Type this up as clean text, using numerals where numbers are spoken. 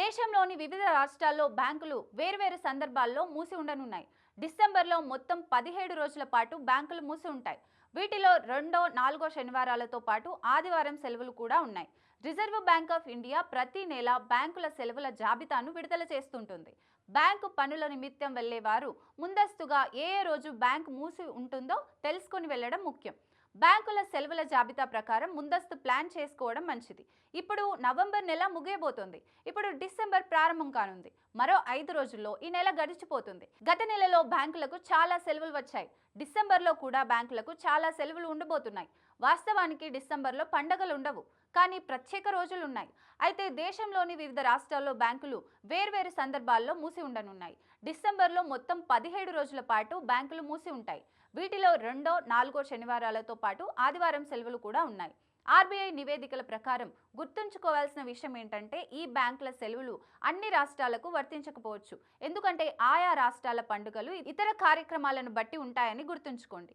దేశంలోని వివిధ రాష్ట్రాల్లో బ్యాంకులు వేర్వేరు సందర్భాల్లో మూసి ఉండనున్నాయి. డిసెంబర్లో మొత్తం 17 రోజుల పాటు బ్యాంకులు మూసి ఉంటాయి. వీటిలో రెండో, నాలుగో శనివారాలతో పాటు ఆదివారం సెలవులు కూడా ఉన్నాయి. రిజర్వ్ బ్యాంక్ ఆఫ్ ఇండియా ప్రతి నెల బ్యాంకుల సెలవుల జాబితాను విడుదల చేస్తుంటుంది. బ్యాంకు పనుల నిమిత్తం వెళ్లేవారు ముందస్తుగా ఏ రోజు బ్యాంకు మూసి ఉంటుందో తెలుసుకొని వెళ్లడం ముఖ్యం. బ్యాంకుల సెలవుల జాబితా ప్రకారం ముందస్తు ప్లాన్ చేసుకోవడం మంచిది. ఇప్పుడు నవంబర్ నెల ముగియబోతోంది. ఇప్పుడు డిసెంబర్ ప్రారంభం కానుంది. మరో 5 రోజుల్లో ఈ నెల గడిచిపోతుంది. గత నెలలో బ్యాంకులకు చాలా సెలవులు వచ్చాయి. డిసెంబర్లో కూడా బ్యాంకులకు చాలా సెలవులు ఉండబోతున్నాయి. వాస్తవానికి డిసెంబర్లో పండగలు ఉండవు, కానీ ప్రత్యేక రోజులు ఉన్నాయి. అయితే దేశంలోని వివిధ రాష్ట్రాల్లో బ్యాంకులు వేర్వేరు సందర్భాల్లో మూసి ఉండనున్నాయి. డిసెంబర్లో మొత్తం 17 రోజుల పాటు బ్యాంకులు మూసి ఉంటాయి. వీటిలో రెండో, నాలుగో శనివారాలతో పాటు ఆదివారం సెలవులు కూడా ఉన్నాయి. ఆర్బీఐ నివేదికల ప్రకారం గుర్తుంచుకోవాల్సిన విషయం ఏంటంటే, ఈ బ్యాంకుల సెలవులు అన్ని రాష్ట్రాలకు వర్తించకపోవచ్చు. ఎందుకంటే ఆయా రాష్ట్రాల పండుగలు ఇతర కార్యక్రమాలను బట్టి ఉంటాయని గుర్తుంచుకోండి.